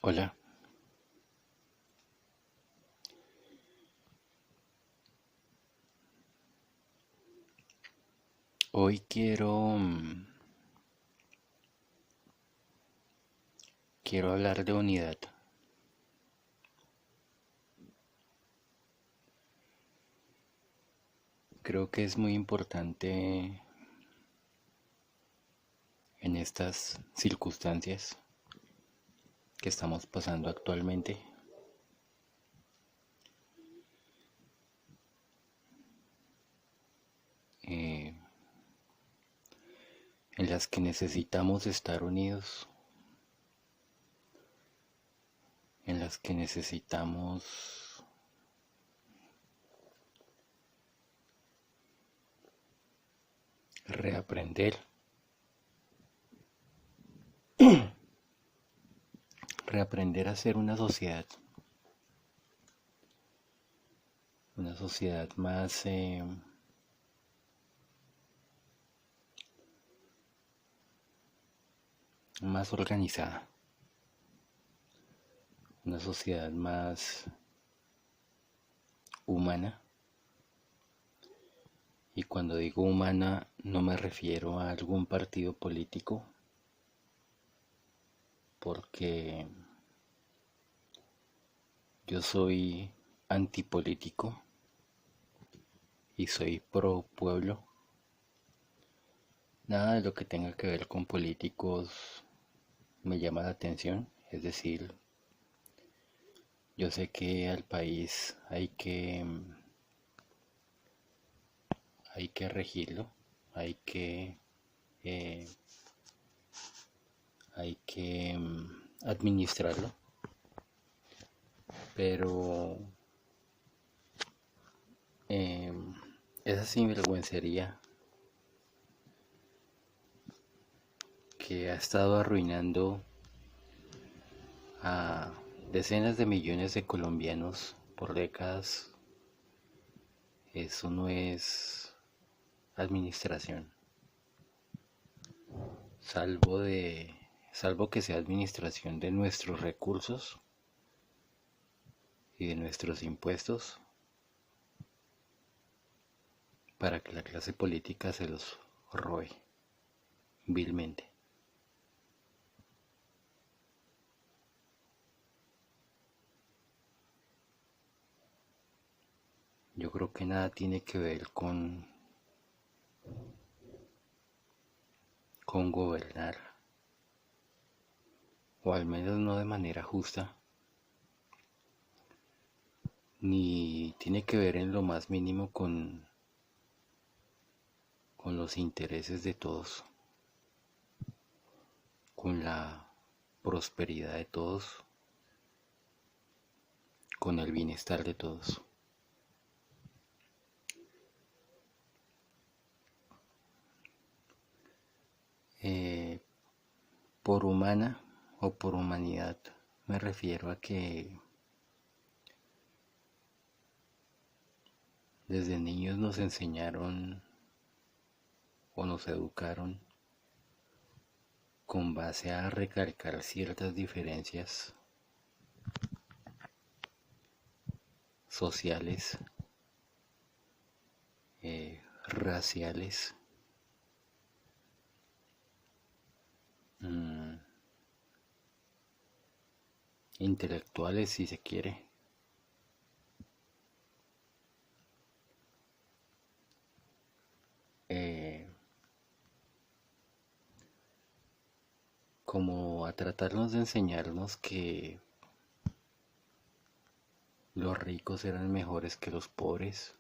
Hola, hoy quiero hablar de unidad. Creo que es muy importante en estas circunstancias que estamos pasando actualmente, eh, en las que necesitamos estar unidos, en las que necesitamos reaprender, reaprender a ser una sociedad más organizada, una sociedad más humana. Y cuando digo humana no me refiero a algún partido político, porque yo soy antipolítico y soy pro pueblo. Nada de lo que tenga que ver con políticos me llama la atención. Es decir, yo sé que al país hay que regirlo, hay que, eh, hay que administrarlo, pero eh, esa sinvergüencería que ha estado arruinando a decenas de millones de colombianos por décadas, eso no es administración, salvo de salvo que sea administración de nuestros recursos y de nuestros impuestos para que la clase política se los robe vilmente. Yo creo que nada tiene que ver con gobernar, o al menos no de manera justa, ni tiene que ver en lo más mínimo con los intereses de todos, con la prosperidad de todos, con el bienestar de todos. Eh, por humana o por humanidad me refiero a que desde niños nos enseñaron o nos educaron con base a recalcar ciertas diferencias sociales, raciales, mmm, intelectuales si se quiere. Eh, como a tratarnos de enseñarnos que los ricos eran mejores que los pobres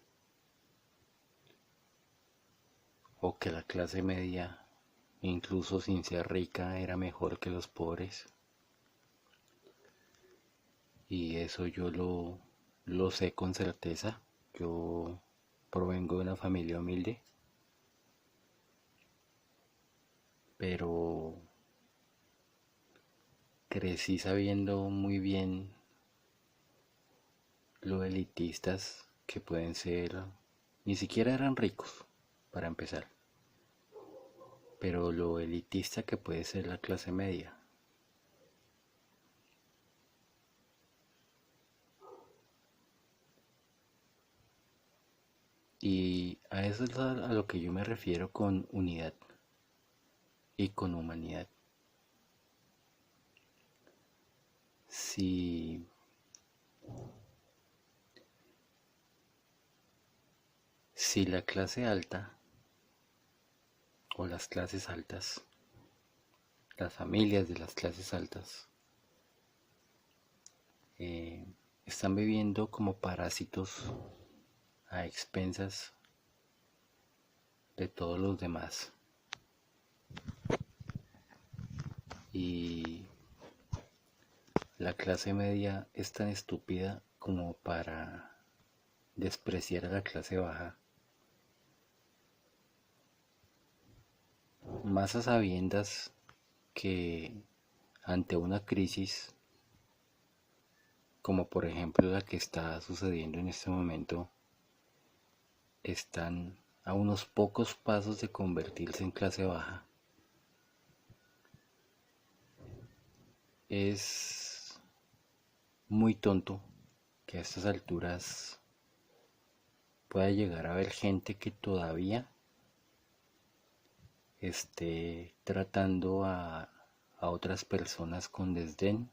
o que la clase media, incluso sin ser rica, era mejor que los pobres. Y eso lo sé con certeza. Yo provengo de una familia humilde, pero crecí sabiendo muy bien lo elitistas que pueden ser. Ni siquiera eran ricos, para empezar, pero lo elitista que puede ser la clase media. eso es a lo que yo me refiero con unidad y con humanidad. Si, si la clase alta o las clases altas, las familias de las clases altas, eh, están viviendo como parásitos a expensas de todos los demás, y la clase media es tan estúpida como para despreciar a la clase baja, más a sabiendas que ante una crisis como por ejemplo la que está sucediendo en este momento, están a unos pocos pasos de convertirse en clase baja. Es muy tonto que a estas alturas pueda llegar a haber gente que todavía esté tratando a otras personas con desdén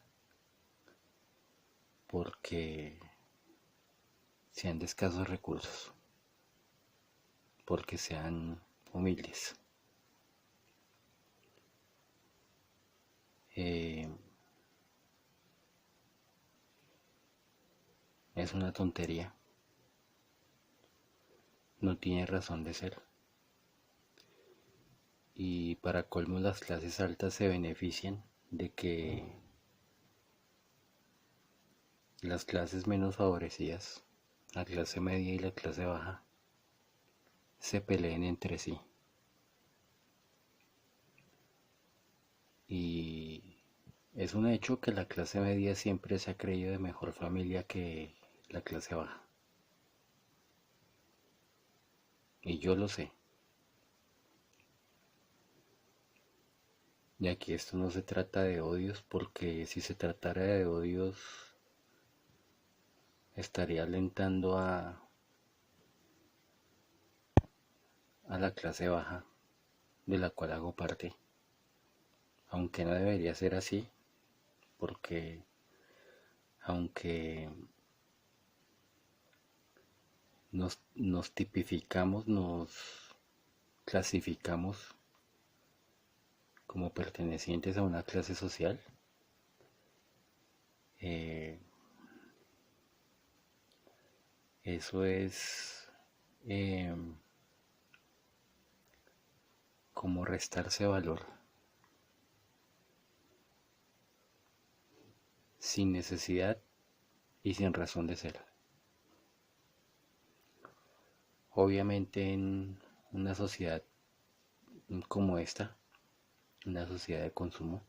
porque sean de escasos recursos, porque sean humildes. Es una tontería, no tiene razón de ser. Y para colmo las clases altas se benefician de que las clases menos favorecidas, la clase media y la clase baja, se peleen entre sí. Y es un hecho que la clase media siempre se ha creído de mejor familia que la clase baja. Y yo lo sé. Y aquí esto no se trata de odios, porque si se tratara de odios estaría alentando a la clase baja, de la cual hago parte. Aunque no debería ser así, porque aunque nos tipificamos, nos clasificamos como pertenecientes a una clase social, eh, eso es eh, como restarse valor sin necesidad y sin razón de ser. Obviamente en una sociedad como esta, una sociedad de consumo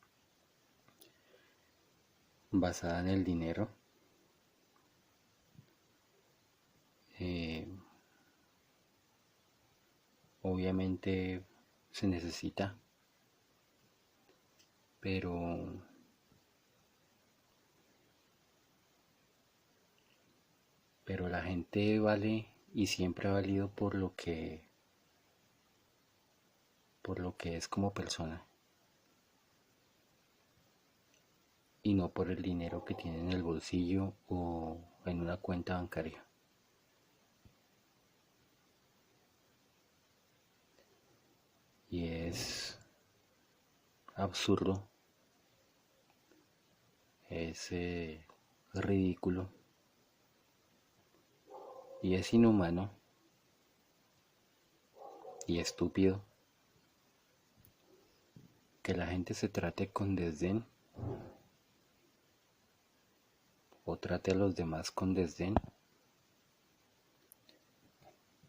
basada en el dinero, eh, obviamente se necesita, pero la gente vale y siempre ha valido por lo que es como persona y no por el dinero que tiene en el bolsillo o en una cuenta bancaria. Y es absurdo, es ridículo y es inhumano y estúpido que la gente se trate con desdén o trate a los demás con desdén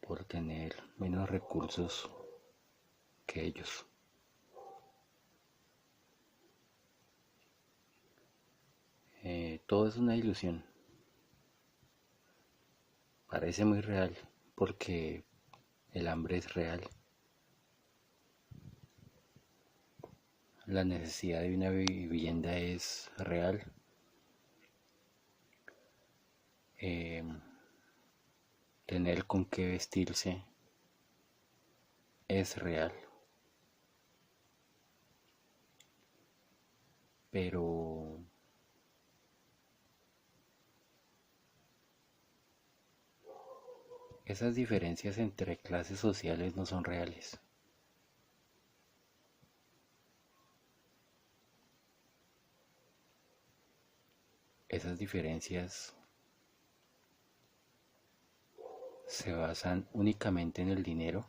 por tener menos recursos que ellos. Todo es una ilusión. Parece muy real porque el hambre es real. La necesidad de una vivienda es real. Eh, Tener con qué vestirse es real, pero esas diferencias entre clases sociales no son reales. Esas diferencias se basan únicamente en el dinero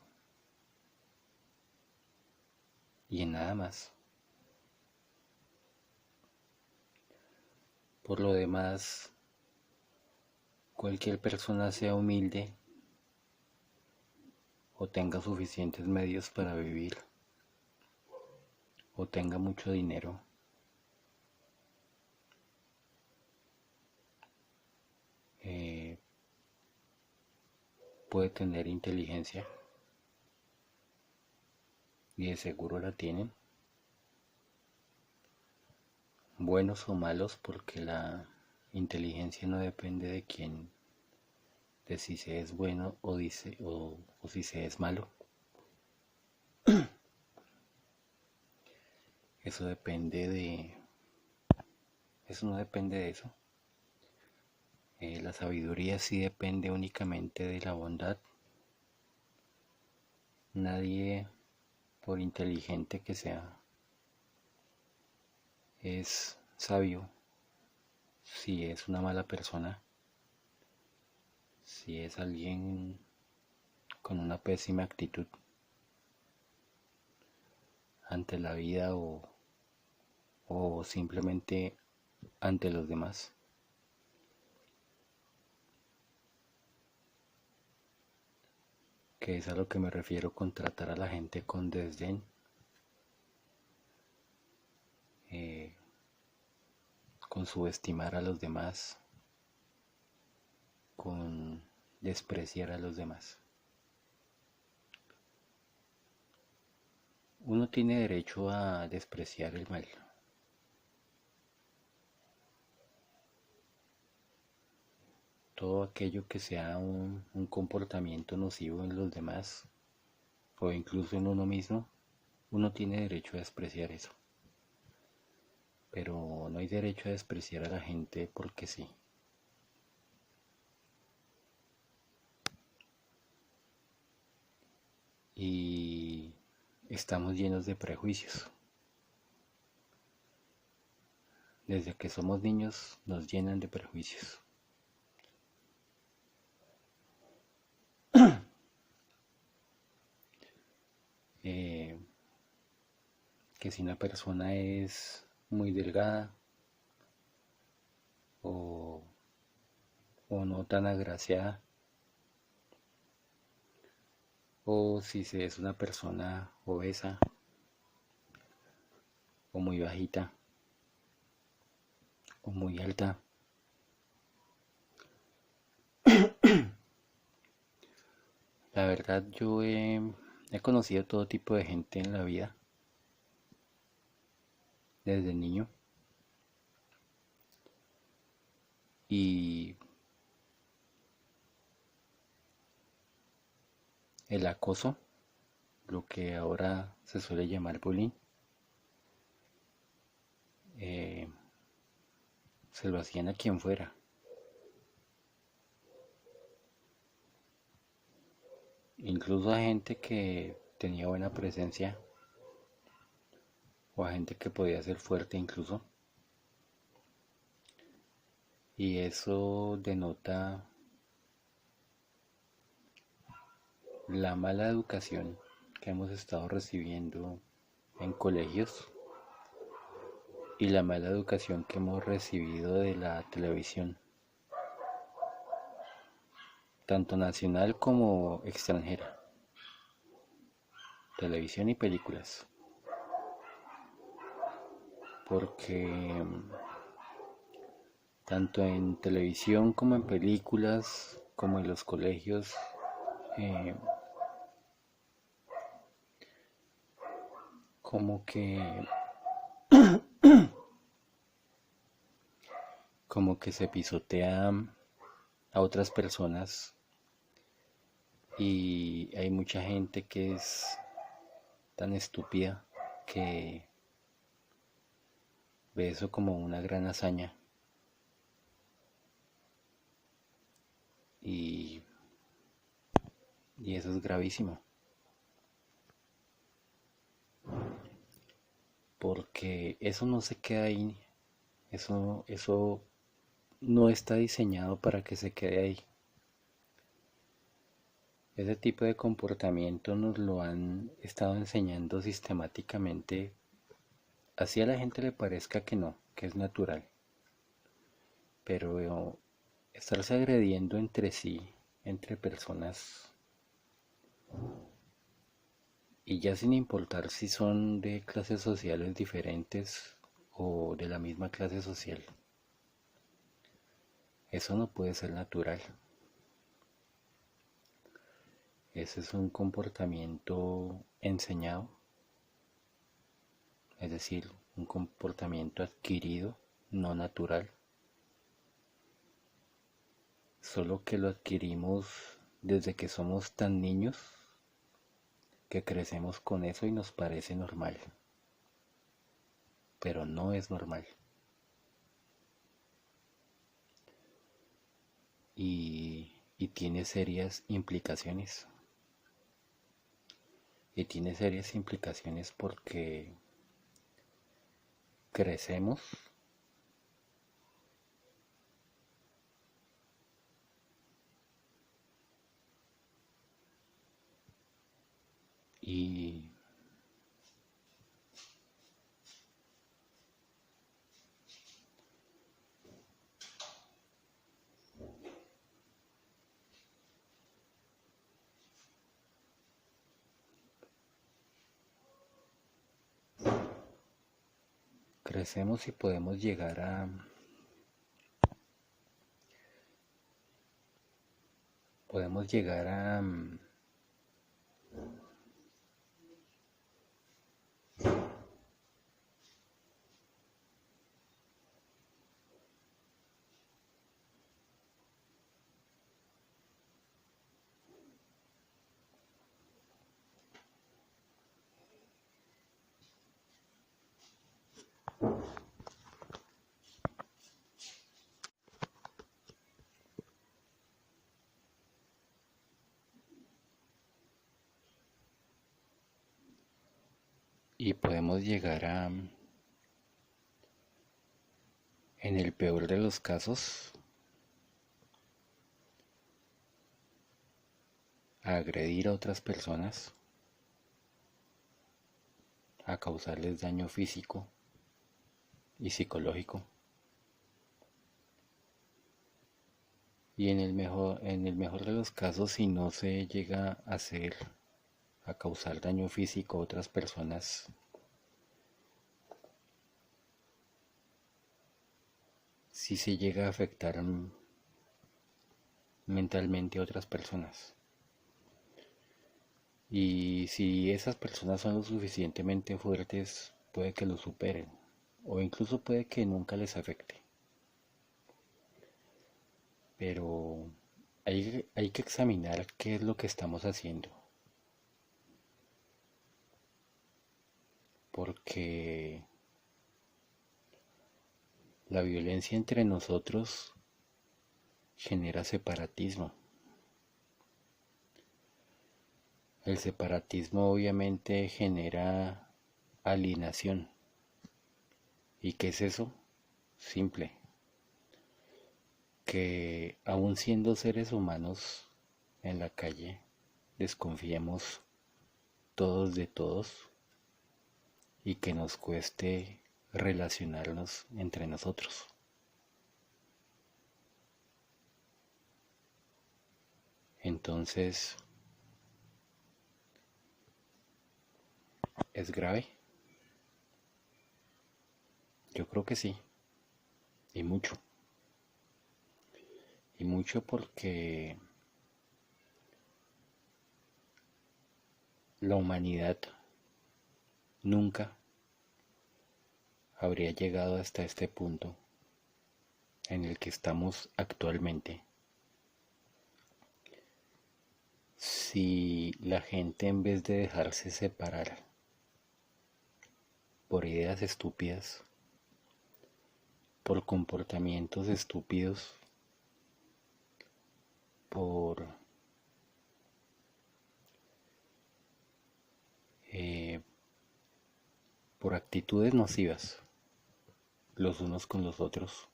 y en nada más. Por lo demás, cualquier persona sea humilde o tenga suficientes medios para vivir o tenga mucho dinero, eh, puede tener inteligencia y de seguro la tienen, buenos o malos, porque la inteligencia no depende de quién, de si se es bueno o si se es malo. Eso depende de, eso no depende de eso. La sabiduría sí depende únicamente de la bondad. Nadie, por inteligente que sea, es sabio si es una mala persona, si es alguien con una pésima actitud ante la vida o simplemente ante los demás. Que es a lo que me refiero con tratar a la gente con desdén, eh, con subestimar a los demás, con despreciar a los demás. Uno tiene derecho a despreciar el mal. Todo aquello que sea un comportamiento nocivo en los demás o incluso en uno mismo, uno tiene derecho a despreciar eso. Pero no hay derecho a despreciar a la gente porque sí. Y estamos llenos de prejuicios. Desde que somos niños nos llenan de prejuicios. Eh, que si una persona es muy delgada o, o no tan agraciada, o si se es una persona obesa o muy bajita o muy alta. La verdad yo he conocido todo tipo de gente en la vida desde niño y el acoso, lo que ahora se suele llamar bullying, eh, se lo hacían a quien fuera. Incluso a gente que tenía buena presencia o a gente que podía ser fuerte incluso. Y eso denota la mala educación que hemos estado recibiendo en colegios y la mala educación que hemos recibido de la televisión, tanto nacional como extranjera, televisión y películas, porque tanto en televisión como en películas, como en los colegios, eh, como que se pisotea a otras personas y hay mucha gente que es tan estúpida que ve eso como una gran hazaña y, y eso es gravísimo, porque eso no se queda ahí, eso no está diseñado para que se quede ahí. Ese tipo de comportamiento nos lo han estado enseñando sistemáticamente, así a la gente le parezca que no, que es natural, pero estarse agrediendo entre sí, entre personas, y ya sin importar si son de clases sociales diferentes o de la misma clase social, eso no puede ser natural. Ese es un comportamiento enseñado, es decir, un comportamiento adquirido, no natural, solo que lo adquirimos desde que somos tan niños que crecemos con eso y nos parece normal, pero no es normal. Y tiene serias implicaciones. Y tiene serias implicaciones porque crecemos y crecemos y podemos llegar a y podemos llegar a, en el peor de los casos, a agredir a otras personas, a causarles daño físico y psicológico. Y en el mejor de los casos, si no se llega a causar daño físico a otras personas, si se llega a afectar mentalmente a otras personas. Y si esas personas son lo suficientemente fuertes, puede que lo superen, o incluso puede que nunca les afecte. Pero hay que examinar qué es lo que estamos haciendo, porque la violencia entre nosotros genera separatismo. El separatismo obviamente genera alienación. ¿Y qué es eso? Simple. Que aun siendo seres humanos en la calle, desconfiemos todos de todos y que nos cueste relacionarnos entre nosotros. Entonces, ¿es grave? Yo creo que sí, y mucho. Y mucho porque la humanidad nunca habría llegado hasta este punto en el que estamos actualmente si la gente, en vez de dejarse separar por ideas estúpidas, por comportamientos estúpidos, por eh, por actitudes nocivas los unos con los otros.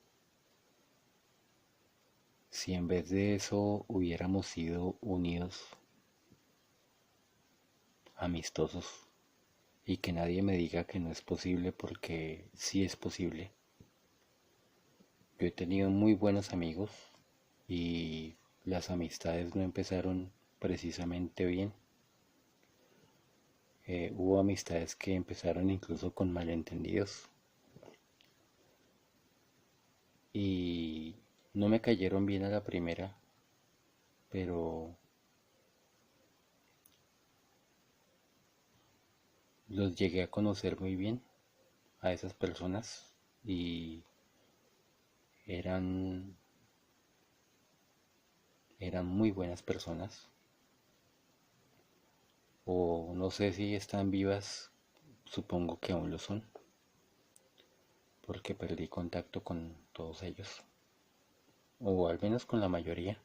Si en vez de eso hubiéramos sido unidos, amistosos, y que nadie me diga que no es posible, porque sí es posible. Yo he tenido muy buenos amigos y las amistades no empezaron precisamente bien. Hubo amistades que empezaron incluso con malentendidos y no me cayeron bien a la primera, pero los llegué a conocer muy bien a esas personas y eran, eran muy buenas personas. O no sé si están vivas, supongo que aún lo son, porque perdí contacto con todos ellos, o al menos con la mayoría,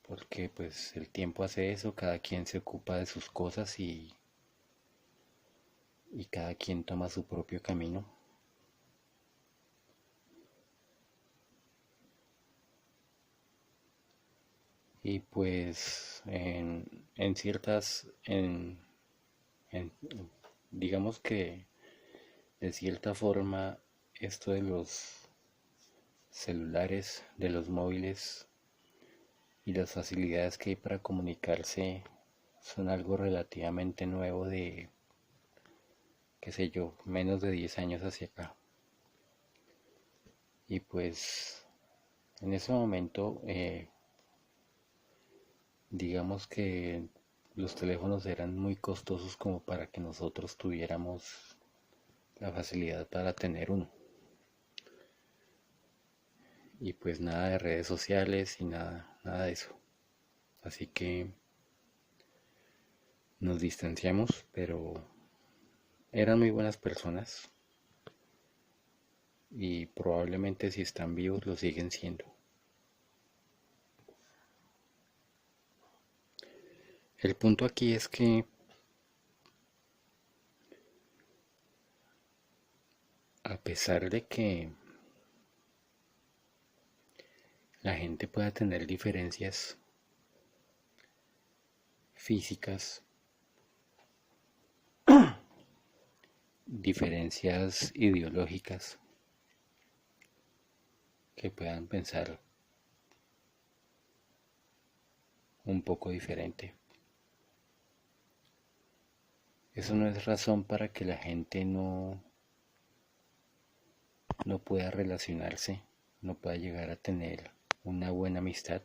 porque pues el tiempo hace eso, cada quien se ocupa de sus cosas y cada quien toma su propio camino. Y pues en ciertas, en- digamos que de cierta forma esto de los celulares, de los móviles y las facilidades que hay para comunicarse son algo relativamente nuevo de, qué sé yo, menos de 10 años hacia acá. Y pues en ese momento, digamos que los teléfonos eran muy costosos como para que nosotros tuviéramos la facilidad para tener uno. Y pues nada de redes sociales y nada de eso. Así que nos distanciamos, pero eran muy buenas personas y probablemente si están vivos lo siguen siendo. El punto aquí es que a pesar de que la gente pueda tener diferencias físicas, diferencias ideológicas, que puedan pensar un poco diferente, eso no es razón para que la gente no pueda relacionarse, no pueda llegar a tener una buena amistad.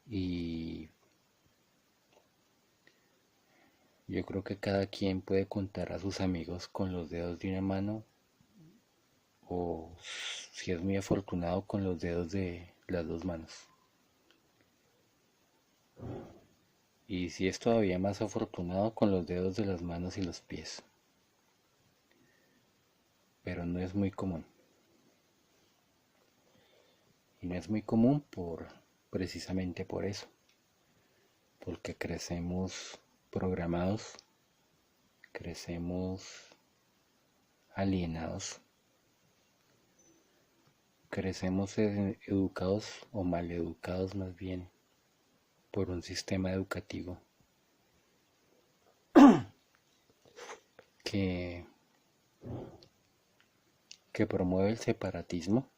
Y yo creo que cada quien puede contar a sus amigos con los dedos de una mano o, si es muy afortunado, con los dedos de las dos manos. Y si es todavía más afortunado, con los dedos de las manos y los pies. Pero no es muy común. Y no es muy común precisamente por eso. Porque crecemos programados, crecemos alienados, crecemos educados o mal educados más bien por un sistema educativo que, que promueve el separatismo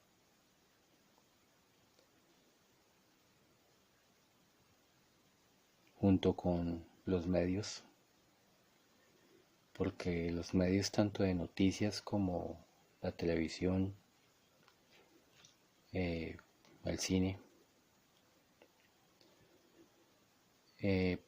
junto con los medios, porque los medios tanto de noticias como la televisión, eh, el cine, eh,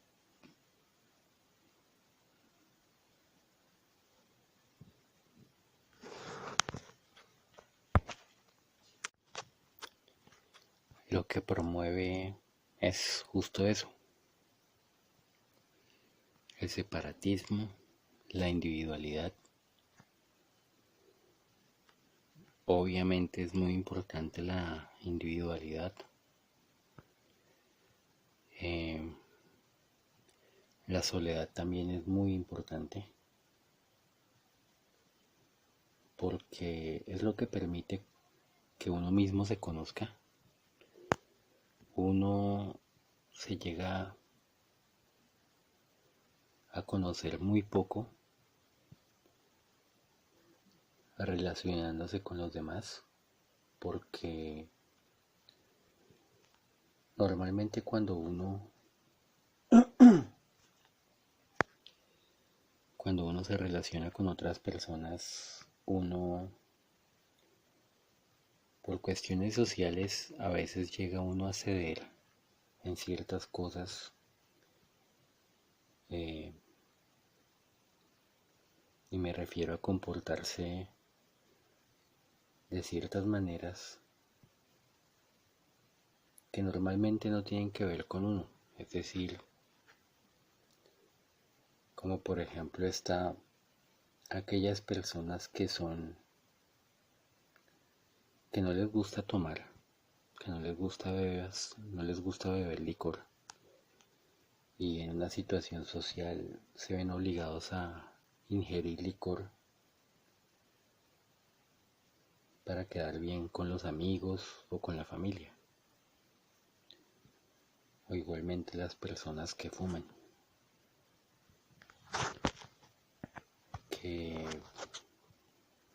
lo que promueve es justo eso, el separatismo, la individualidad. Obviamente es muy importante la individualidad. La soledad también es muy importante porque es lo que permite que uno mismo se conozca. Uno se llega a conocer muy poco relacionándose con los demás, porque normalmente cuando uno se relaciona con otras personas, uno por cuestiones sociales a veces llega uno a ceder en ciertas cosas, y me refiero a comportarse de ciertas maneras que normalmente no tienen que ver con uno. Es decir, como por ejemplo está aquellas personas que no les gusta tomar, que no les gusta beber licor, y en una situación social se ven obligados a ingerir licor para quedar bien con los amigos o con la familia, o igualmente las personas que fuman, que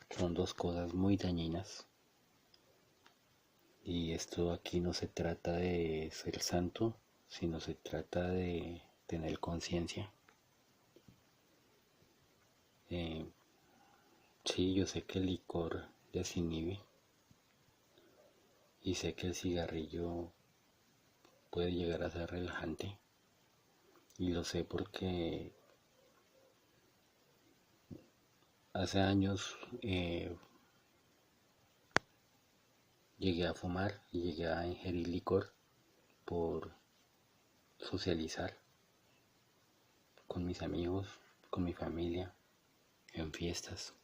son dos cosas muy dañinas. Y esto aquí no se trata de ser santo, sino se trata de tener conciencia. Sí, yo sé que el licor desinhibe y sé que el cigarrillo puede llegar a ser relajante, y lo sé porque hace años llegué a fumar y llegué a ingerir licor por socializar con mis amigos, con mi familia, en fiestas.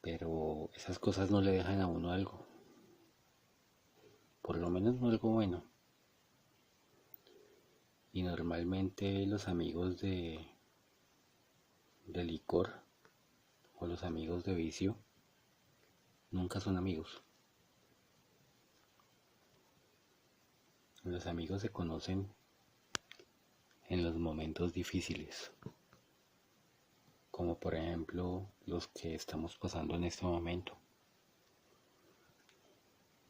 Pero esas cosas no le dejan a uno algo, por lo menos no algo bueno. Y normalmente los amigos de licor o los amigos de vicio nunca son amigos. Los amigos se conocen en los momentos difíciles, como por ejemplo los que estamos pasando en este momento,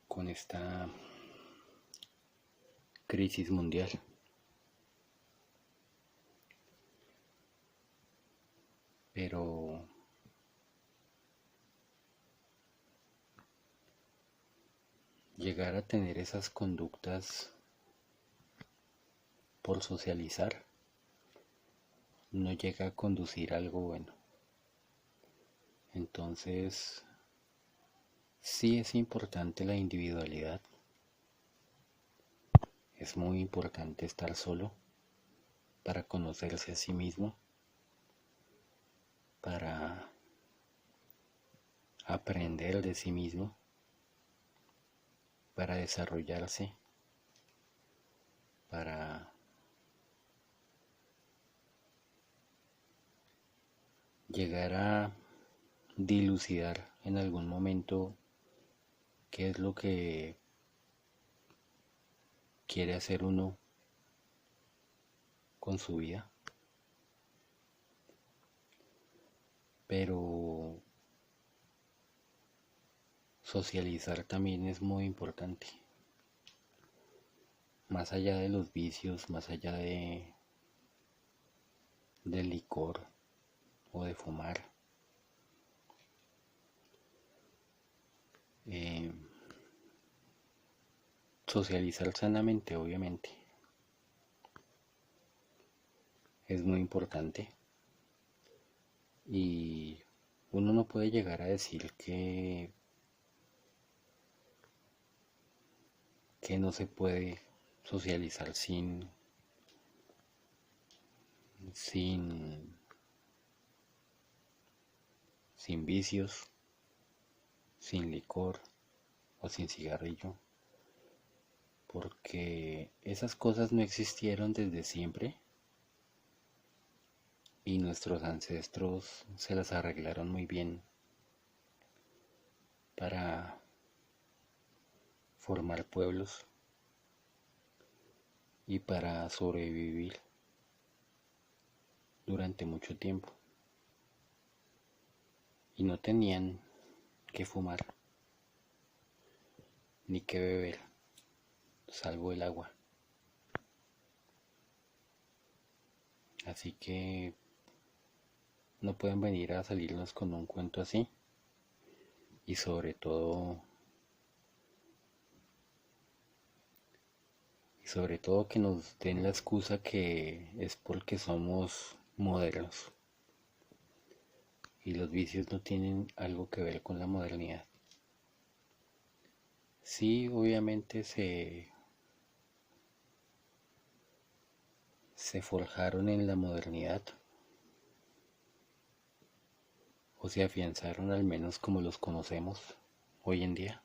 con esta crisis mundial. Pero llegar a tener esas conductas por socializar no llega a conducir a algo bueno. Entonces, sí es importante la individualidad. Es muy importante estar solo para conocerse a sí mismo, para aprender de sí mismo, para desarrollarse, para llegar a dilucidar en algún momento qué es lo que quiere hacer uno con su vida. Pero socializar también es muy importante. Más allá de los vicios, más allá del licor o de fumar, eh, socializar sanamente, obviamente, es muy importante. Y uno no puede llegar a decir que no se puede socializar sin, sin vicios, sin licor o sin cigarrillo, porque esas cosas no existieron desde siempre y nuestros ancestros se las arreglaron muy bien para formar pueblos y para sobrevivir durante mucho tiempo. Y no tenían que fumar ni que beber, salvo el agua. Así que no pueden venir a salirnos con un cuento así. Y sobre todo que nos den la excusa que es porque somos modernos. Y los vicios no tienen algo que ver con la modernidad. Sí, obviamente se forjaron en la modernidad o se afianzaron al menos como los conocemos hoy en día,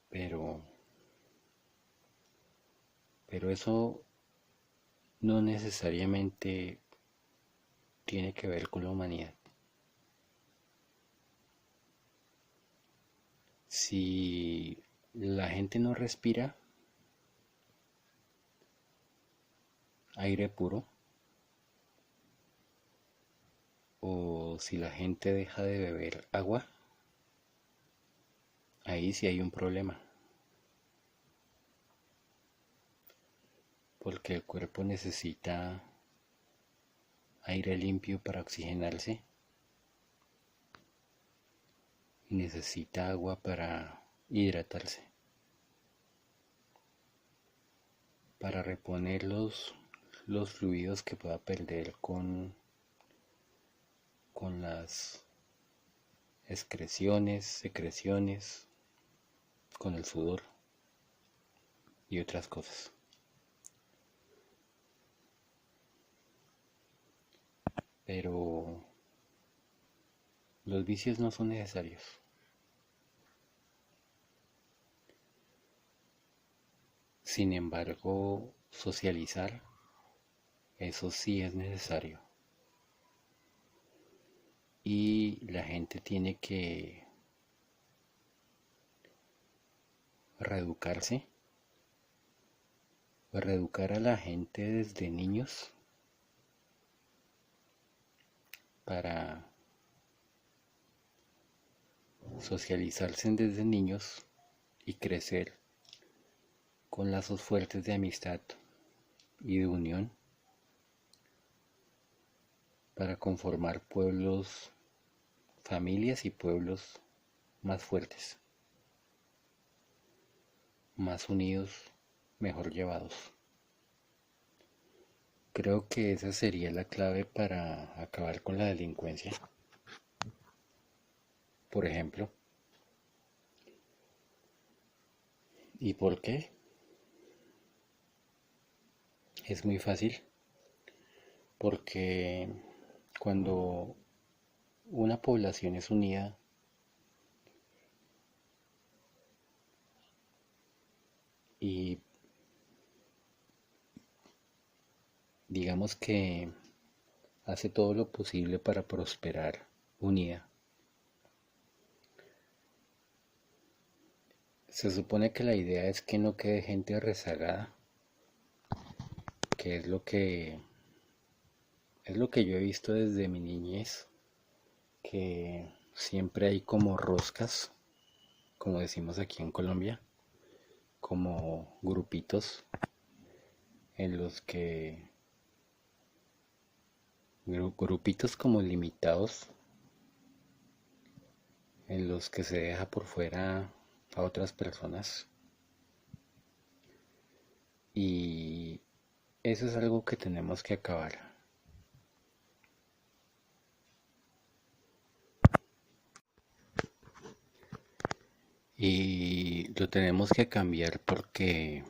pero, pero eso no necesariamente tiene que ver con la humanidad. Si la gente no respira aire puro, o si la gente deja de beber agua, ahí sí hay un problema, porque el cuerpo necesita aire limpio para oxigenarse y necesita agua para hidratarse, para reponer los fluidos que pueda perder con las excreciones, secreciones, con el sudor y otras cosas. Pero los vicios no son necesarios. Sin embargo, socializar, eso sí es necesario. Y la gente tiene que reeducarse, o reeducar a la gente desde niños para socializarse desde niños y crecer con lazos fuertes de amistad y de unión para conformar pueblos, familias y pueblos más fuertes, más unidos, mejor llevados. Creo que esa sería la clave para acabar con la delincuencia. Por ejemplo. ¿Y por qué? Es muy fácil, porque cuando una población es unida y digamos que hace todo lo posible para prosperar unida, se supone que la idea es que no quede gente rezagada, que es lo que yo he visto desde mi niñez, que siempre hay como roscas, como decimos aquí en Colombia, como grupitos en los que grupitos como limitados en los que se deja por fuera a otras personas, y eso es algo que tenemos que acabar. Y lo tenemos que cambiar porque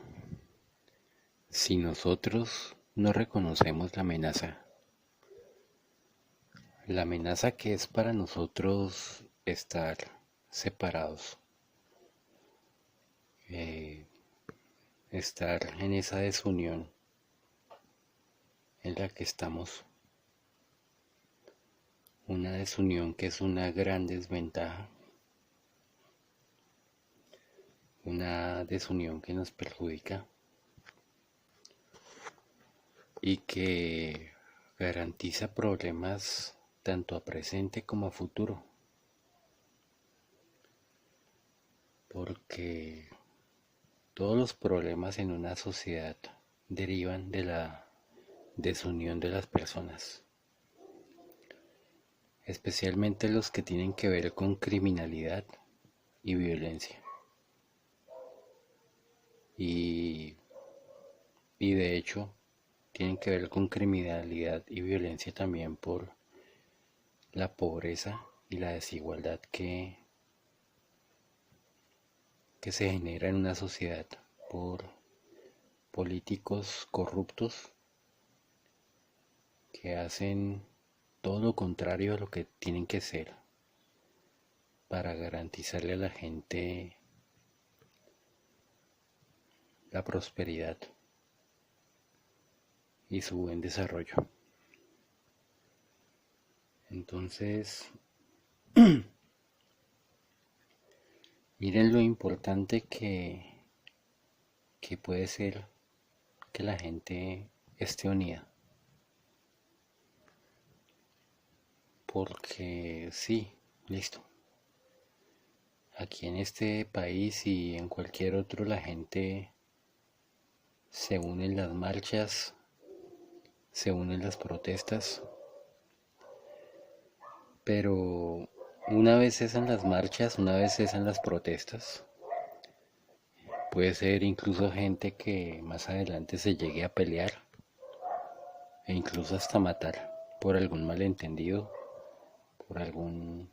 si nosotros no reconocemos la amenaza que es para nosotros estar separados, eh, estar en esa desunión en la que estamos, una desunión que es una gran desventaja, una desunión que nos perjudica y que garantiza problemas tanto a presente como a futuro, porque todos los problemas en una sociedad derivan de la desunión de las personas, especialmente los que tienen que ver con criminalidad y violencia. Y, y de hecho, tienen que ver con criminalidad y violencia también por la pobreza y la desigualdad que se genera en una sociedad por políticos corruptos que hacen todo lo contrario a lo que tienen que ser para garantizarle a la gente la prosperidad y su buen desarrollo. Entonces, miren lo importante que puede ser que la gente esté unida. Porque sí, listo. Aquí en este país y en cualquier otro la gente se une en las marchas, se une en las protestas, pero una vez es en las marchas, una vez es en las protestas, puede ser incluso gente que más adelante se llegue a pelear e incluso hasta matar por algún malentendido, por algún,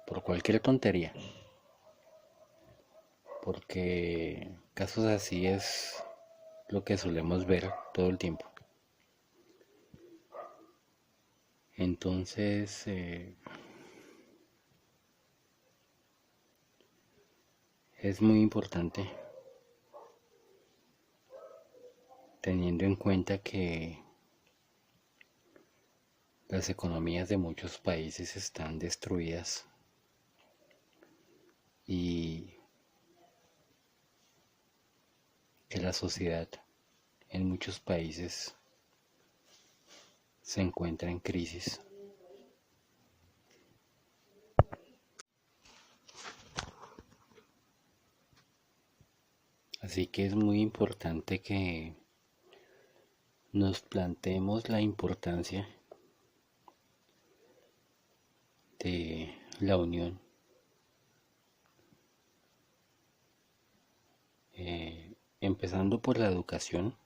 por cualquier tontería, porque casos así es lo que solemos ver todo el tiempo. Entonces, es muy importante, teniendo en cuenta que las economías de muchos países están destruidas y que la sociedad en muchos países se encuentra en crisis. Así que es muy importante que nos planteemos la importancia de la unión, empezando por la educación,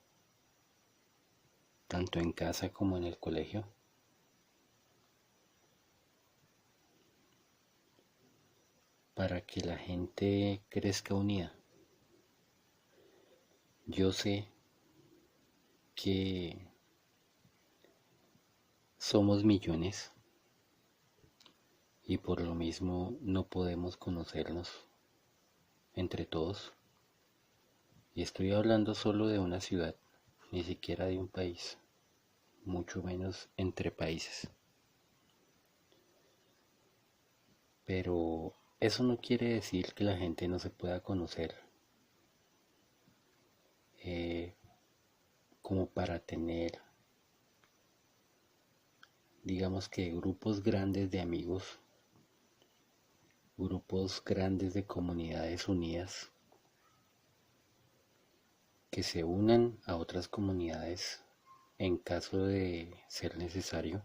tanto en casa como en el colegio, para que la gente crezca unida. Yo sé que somos millones y por lo mismo no podemos conocernos entre todos. Y estoy hablando solo de una ciudad, ni siquiera de un país, mucho menos entre países. Pero eso no quiere decir que la gente no se pueda conocer eh, como para tener, digamos que grupos grandes de amigos, grupos grandes de comunidades unidas que se unan a otras comunidades en caso de ser necesario,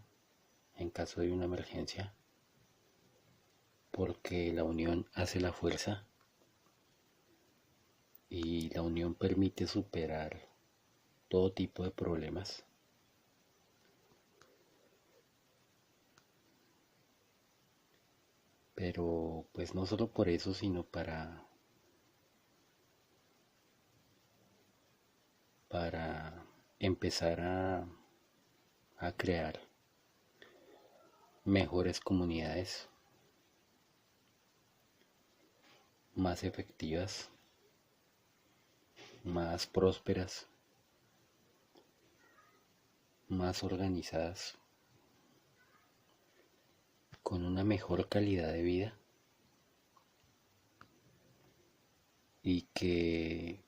en caso de una emergencia, porque la unión hace la fuerza y la unión permite superar todo tipo de problemas. Pero pues no solo por eso, sino para empezar a crear mejores comunidades, más efectivas, más prósperas, más organizadas, con una mejor calidad de vida y que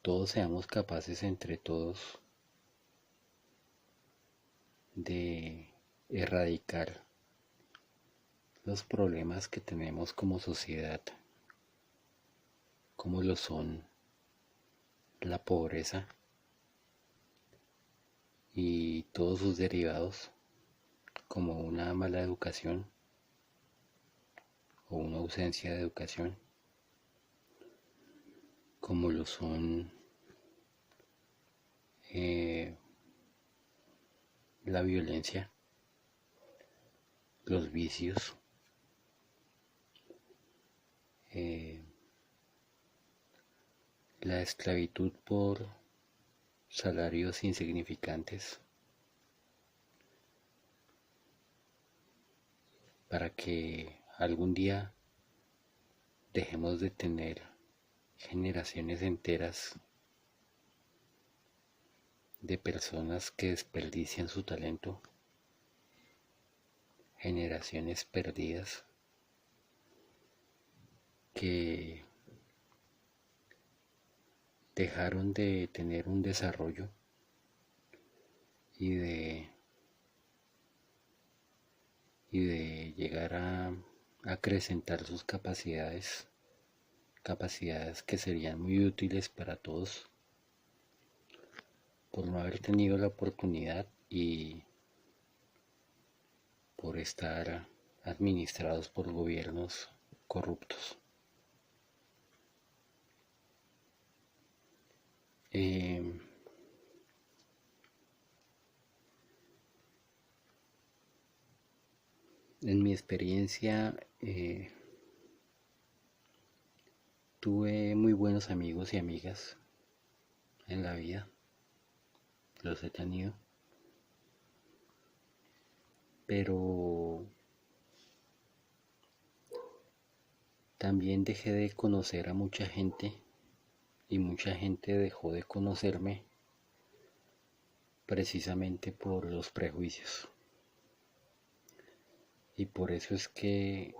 todos seamos capaces entre todos de erradicar los problemas que tenemos como sociedad, como lo son la pobreza y todos sus derivados, como una mala educación o una ausencia de educación, como lo son la violencia, los vicios, la esclavitud por salarios insignificantes, para que algún día dejemos de tener generaciones enteras de personas que desperdician su talento, generaciones perdidas que dejaron de tener un desarrollo y de llegar a acrecentar sus capacidades que serían muy útiles para todos, por no haber tenido la oportunidad y por estar administrados por gobiernos corruptos. En mi experiencia tuve muy buenos amigos y amigas en la vida, los he tenido, pero también dejé de conocer a mucha gente y mucha gente dejó de conocerme precisamente por los prejuicios. Y por eso es que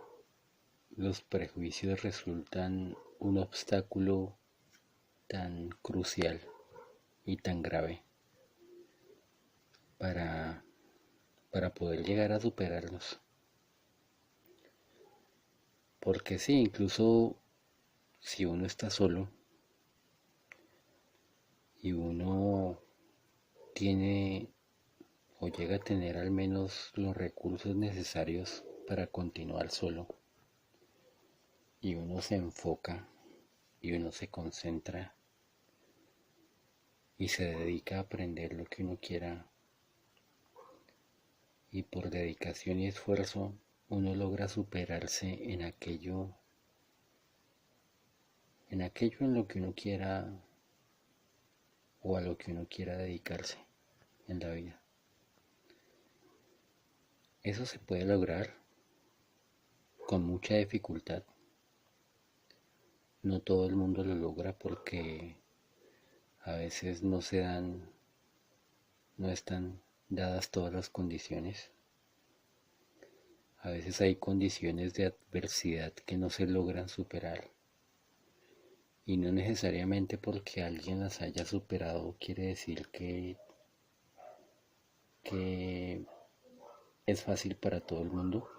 los prejuicios resultan un obstáculo tan crucial y tan grave para poder llegar a superarlos. Porque sí, incluso si uno está solo y uno tiene o llega a tener al menos los recursos necesarios para continuar solo, y uno se enfoca y uno se concentra y se dedica a aprender lo que uno quiera, y por dedicación y esfuerzo uno logra superarse en aquello en lo que uno quiera o a lo que uno quiera dedicarse en la vida. Eso se puede lograr con mucha dificultad. No todo el mundo lo logra porque a veces no están dadas todas las condiciones. A veces hay condiciones de adversidad que no se logran superar. Y no necesariamente porque alguien las haya superado quiere decir que es fácil para todo el mundo.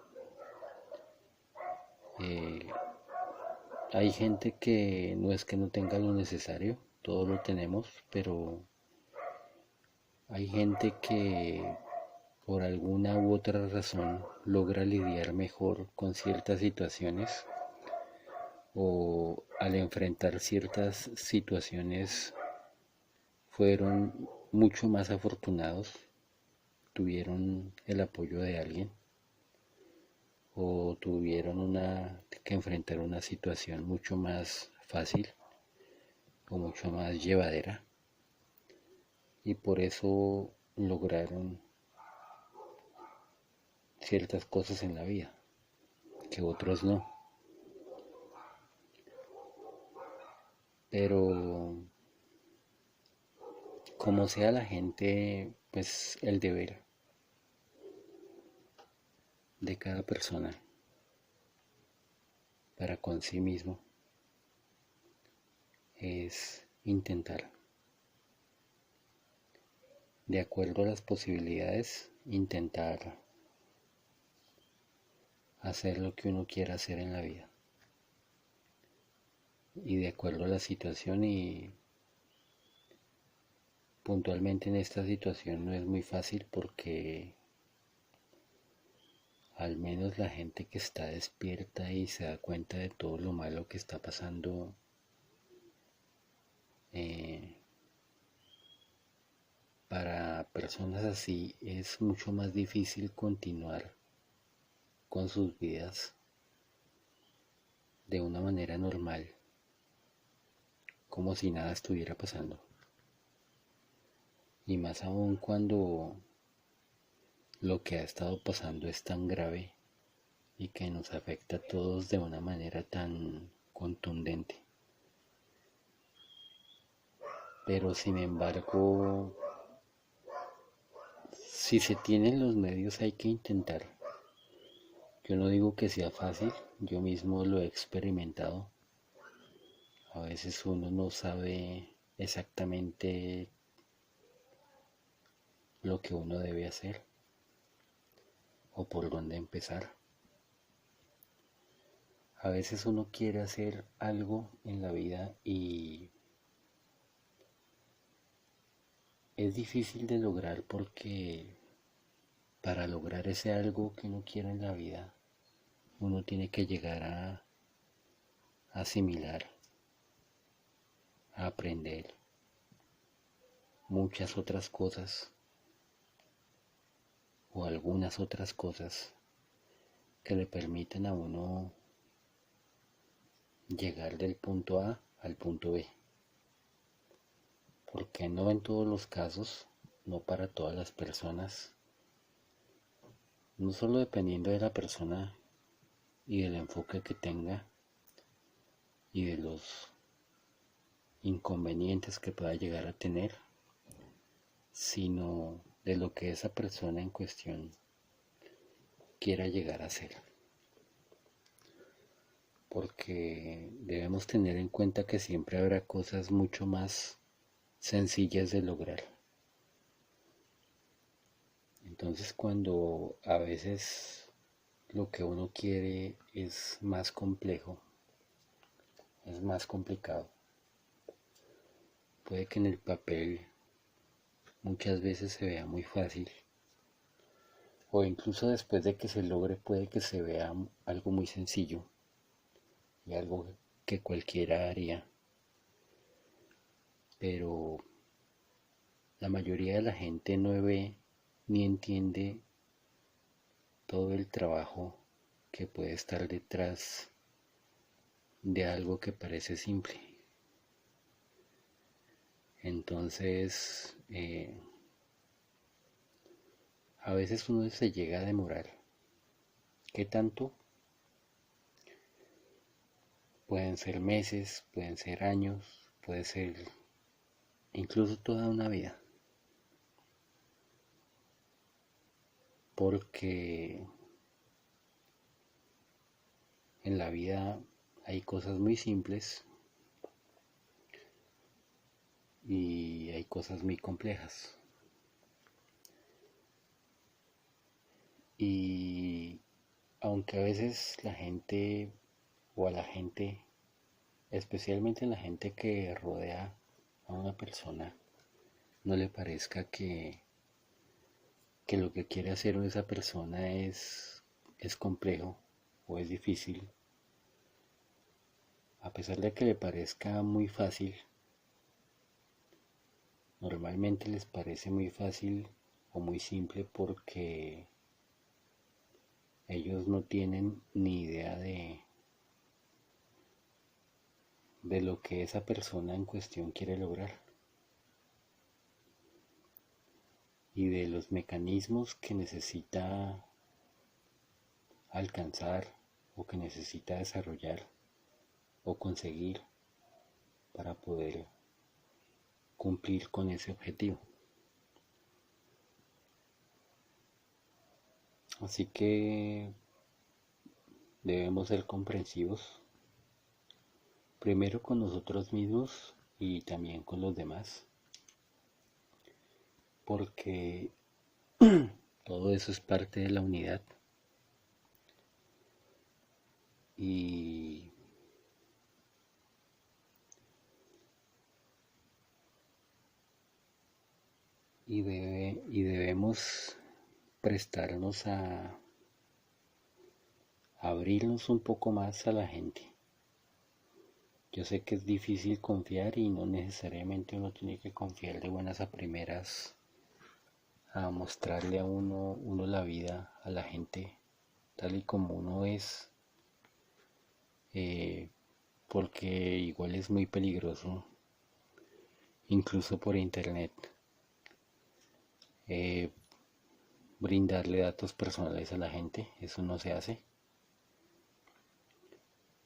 Hay gente que no es que no tenga lo necesario, todo lo tenemos, pero hay gente que por alguna u otra razón logra lidiar mejor con ciertas situaciones, o al enfrentar ciertas situaciones fueron mucho más afortunados, tuvieron el apoyo de alguien o tuvieron que enfrentar una situación mucho más fácil o mucho más llevadera. y por eso lograron ciertas cosas en la vida que otros no. Pero como sea la gente, pues el deber de cada persona para con sí mismo es intentar, de acuerdo a las posibilidades, intentar hacer lo que uno quiera hacer en la vida. Y de acuerdo a la situación, y puntualmente en esta situación no es muy fácil porque al menos la gente que está despierta y se da cuenta de todo lo malo que está pasando, eh, para personas así es mucho más difícil continuar con sus vidas de una manera normal, como si nada estuviera pasando. Y más aún cuando lo que ha estado pasando es tan grave y que nos afecta a todos de una manera tan contundente. Pero sin embargo, si se tienen los medios hay que intentar. Yo no digo que sea fácil, yo mismo lo he experimentado. A veces uno no sabe exactamente lo que uno debe hacer o por dónde empezar. A veces uno quiere hacer algo en la vida y es difícil de lograr porque para lograr ese algo que uno quiere en la vida, uno tiene que llegar a asimilar, a aprender muchas otras cosas o algunas otras cosas que le permiten a uno llegar del punto A al punto B. Porque no en todos los casos, no para todas las personas, no solo dependiendo de la persona y del enfoque que tenga y de los inconvenientes que pueda llegar a tener, sino de lo que esa persona en cuestión quiera llegar a ser. Porque debemos tener en cuenta que siempre habrá cosas mucho más sencillas de lograr. Entonces cuando a veces lo que uno quiere es más complejo, es más complicado, puede que en el papel muchas veces se vea muy fácil o incluso después de que se logre puede que se vea algo muy sencillo y algo que cualquiera haría, pero la mayoría de la gente no ve ni entiende todo el trabajo que puede estar detrás de algo que parece simple. Entonces, a veces uno se llega a demorar. ¿Qué tanto? Pueden ser meses, pueden ser años, puede ser incluso toda una vida. Porque en la vida hay cosas muy simples y hay cosas muy complejas. Y aunque a veces la gente o a la gente, especialmente la gente que rodea a una persona, no le parezca que lo que quiere hacer esa persona es complejo o es difícil, a pesar de que le parezca muy fácil, normalmente les parece muy fácil o muy simple porque ellos no tienen ni idea de lo que esa persona en cuestión quiere lograr. y de los mecanismos que necesita alcanzar o que necesita desarrollar o conseguir para poder cumplir con ese objetivo. Así que debemos ser comprensivos, primero con nosotros mismos y también con los demás, porque todo eso es parte de la unidad y, debemos prestarnos a abrirnos un poco más a la gente. Yo sé que es difícil confiar y no necesariamente uno tiene que confiar de buenas a primeras a mostrarle a uno la vida a la gente tal y como uno es, porque igual es muy peligroso, incluso por internet, eh, brindarle datos personales a la gente. Eso no se hace,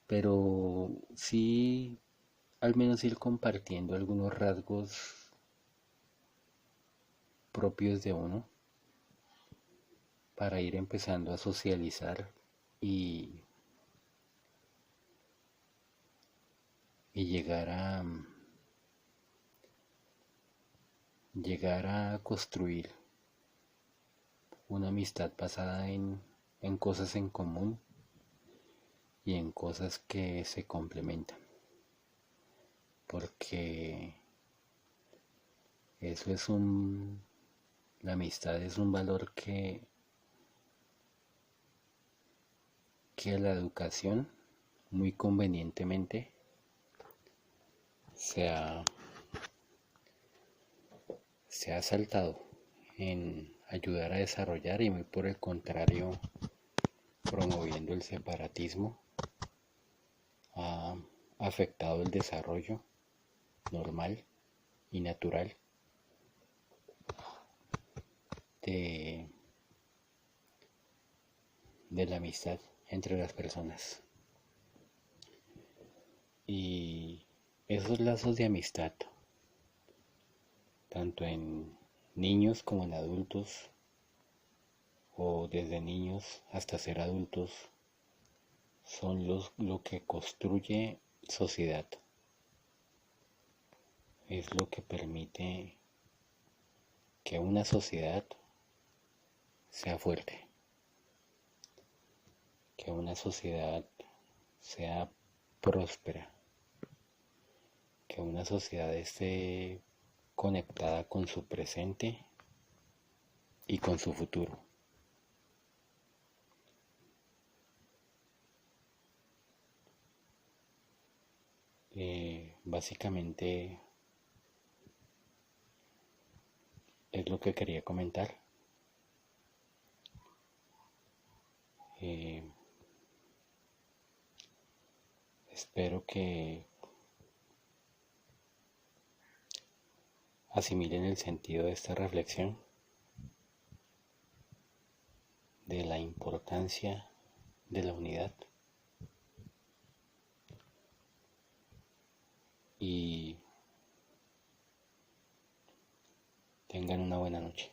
pero sí al menos ir compartiendo algunos rasgos propios de uno para ir empezando a socializar y, llegar a construir una amistad basada en cosas en común y en cosas que se complementan, porque eso es la amistad es un valor que la educación muy convenientemente se ha saltado en ayudar a desarrollar y muy por el contrario promoviendo el separatismo ha afectado el desarrollo normal y natural de, de la amistad entre las personas. Y esos lazos de amistad, tanto en niños como en adultos, o desde niños hasta ser adultos, son lo que construye sociedad. Es lo que permite que una sociedad sea fuerte, que una sociedad sea próspera, que una sociedad esté conectada con su presente y con su futuro. Básicamente es lo que quería comentar. Espero que asimilen el sentido de esta reflexión, de la importancia de la unidad y tengan una buena noche.